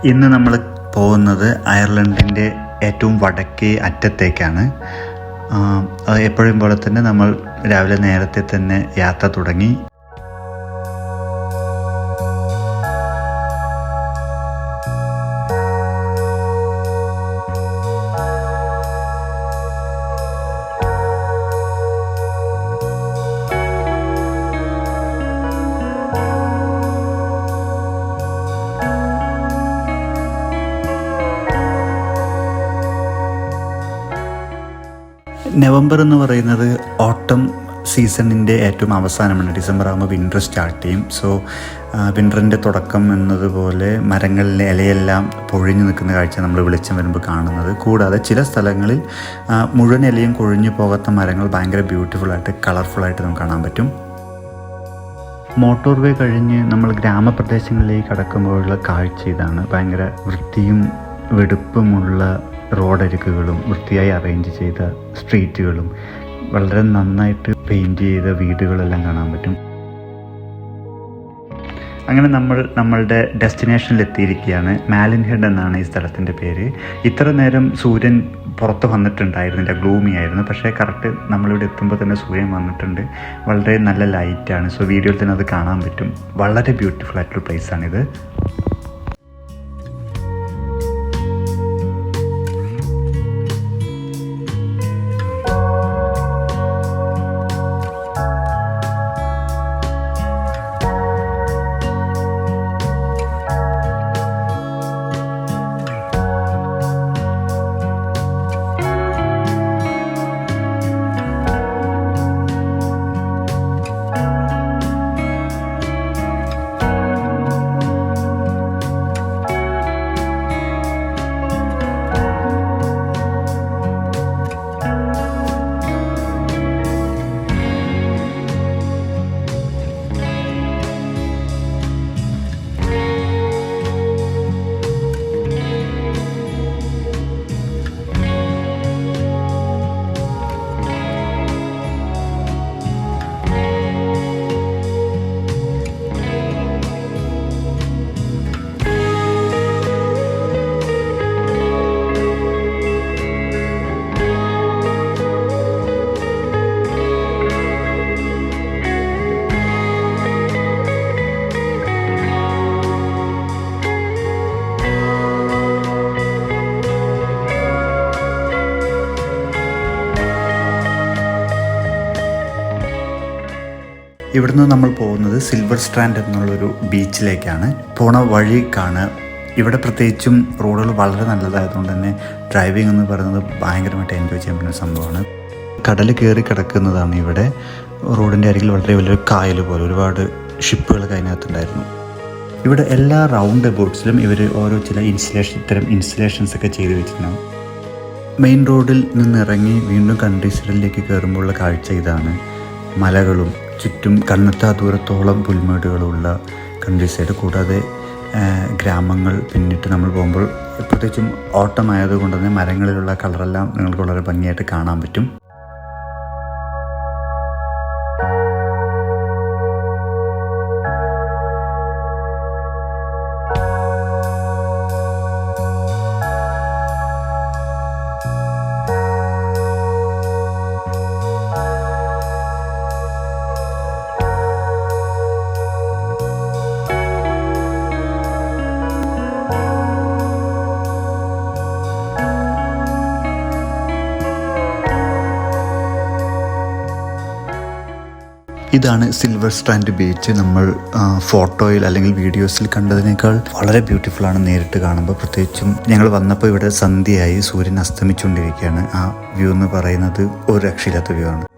ഇന്ന് നമ്മൾ പോകുന്നത് അയർലൻഡിൻ്റെ ഏറ്റവും വടക്കേ അറ്റത്തേക്കാണ്. എപ്പോഴും പോലെ തന്നെ നമ്മൾ രാവിലെ നേരത്തെ തന്നെ യാത്ര തുടങ്ങി. നവംബർ എന്ന് പറയുന്നത് ഓട്ടം സീസണിൻ്റെ ഏറ്റവും അവസാനമാണ്. ഡിസംബർ ആകുമ്പോൾ വിൻ്റർ സ്റ്റാർട്ട് ചെയ്യും. സോ വിൻ്ററിൻ്റെ തുടക്കം എന്നതുപോലെ മരങ്ങളിലെ ഇലയെല്ലാം പൊഴിഞ്ഞു നിൽക്കുന്ന കാഴ്ച നമ്മൾ വെളിച്ചം വരുമ്പോൾ കാണുന്നത്. കൂടാതെ ചില സ്ഥലങ്ങളിൽ മുഴുവൻ ഇലയും കൊഴിഞ്ഞു പോകാത്ത മരങ്ങൾ ഭയങ്കര ബ്യൂട്ടിഫുള്ളായിട്ട് കളർഫുള്ളായിട്ട് നമുക്ക് കാണാൻ പറ്റും. മോട്ടോർ വേ കഴിഞ്ഞ് നമ്മൾ ഗ്രാമപ്രദേശങ്ങളിലേക്ക് കടക്കുമ്പോഴുള്ള കാഴ്ച ഇതാണ്. ഭയങ്കര വൃത്തിയും വെടുപ്പുമുള്ള റോഡരിക്കുകളും വൃത്തിയായി അറേഞ്ച് ചെയ്ത സ്ട്രീറ്റുകളും വളരെ നന്നായിട്ട് പെയിൻറ്റ് ചെയ്ത വീടുകളെല്ലാം കാണാൻ പറ്റും. അങ്ങനെ നമ്മൾ നമ്മളുടെ ഡെസ്റ്റിനേഷനിലെത്തിയിരിക്കുകയാണ്. മാലിൻ ഹെഡ് എന്നാണ് ഈ സ്ഥലത്തിൻ്റെ പേര്. ഇത്ര നേരം സൂര്യൻ പുറത്ത് വന്നിട്ടുണ്ടായിരുന്നില്ല, ഗ്ലൂമി ആയിരുന്നു. പക്ഷേ കറക്റ്റ് നമ്മളിവിടെ എത്തുമ്പോൾ തന്നെ സൂര്യൻ വന്നിട്ടുണ്ട്. വളരെ നല്ല ലൈറ്റാണ്. സോ വീഡിയോയിൽ തന്നെ അത് കാണാൻ പറ്റും. വളരെ ബ്യൂട്ടിഫുൾ ആയിട്ടുള്ള പ്ലേസാണിത്. ഇവിടുന്ന് നമ്മൾ പോകുന്നത് സിൽവർ സ്ട്രാൻഡ് എന്നുള്ളൊരു ബീച്ചിലേക്കാണ്. പോണ വഴി കാണുക. ഇവിടെ പ്രത്യേകിച്ചും റോഡുകൾ വളരെ നല്ലതായതുകൊണ്ട് തന്നെ ഡ്രൈവിംഗ് എന്ന് പറയുന്നത് ഭയങ്കരമായിട്ട് എൻജോയ് ചെയ്യാൻ പറ്റുന്ന സംഭവമാണ്. കടൽ കയറി കിടക്കുന്നതാണ് ഇവിടെ. റോഡിൻ്റെ അരികിൽ വളരെ വലിയൊരു കായൽ പോലെ ഒരുപാട് ഷിപ്പുകൾ അതിനകത്തുണ്ടായിരുന്നു. ഇവിടെ എല്ലാ റൗണ്ട് അബൌട്ട്സിലും ഇവർ ഓരോ ചില ഇത്തരം ഇൻസ്റ്റലേഷൻസ് ഒക്കെ ചെയ്ത് വെച്ചിട്ടുണ്ടാകും. മെയിൻ റോഡിൽ നിന്നിറങ്ങി വീണ്ടും കൺട്രി സൈഡിലേക്ക് കയറുമ്പോഴുള്ള കാഴ്ച ഇതാണ്. മലകളും ചുറ്റും കണ്ണെത്താ ദൂരത്തോളം പുൽമേടുകളുള്ള കൺട്രി സൈഡ്. കൂടാതെ ഗ്രാമങ്ങൾ പിന്നിട്ട് നമ്മൾ പോകുമ്പോൾ പ്രത്യേകിച്ചും ഓട്ടമായതുകൊണ്ട് തന്നെ മരങ്ങളിലുള്ള കളറെല്ലാം നിങ്ങൾക്ക് വളരെ ഭംഗിയായിട്ട് കാണാൻ പറ്റും. ഇതാണ് സിൽവർ സ്ട്രാൻഡ് ബീച്ച്. നമ്മൾ ഫോട്ടോയിൽ അല്ലെങ്കിൽ വീഡിയോസിൽ കണ്ടതിനേക്കാൾ വളരെ ബ്യൂട്ടിഫുള്ളാണ് നേരിട്ട് കാണുമ്പോൾ. പ്രത്യേകിച്ചും ഞങ്ങൾ വന്നപ്പോൾ ഇവിടെ സന്ധ്യയായി, സൂര്യൻ അസ്തമിച്ചുകൊണ്ടിരിക്കുകയാണ്. ആ വ്യൂ എന്ന് പറയുന്നത് ഒരു രക്ഷയില്ലാത്ത വ്യൂ ആണ്.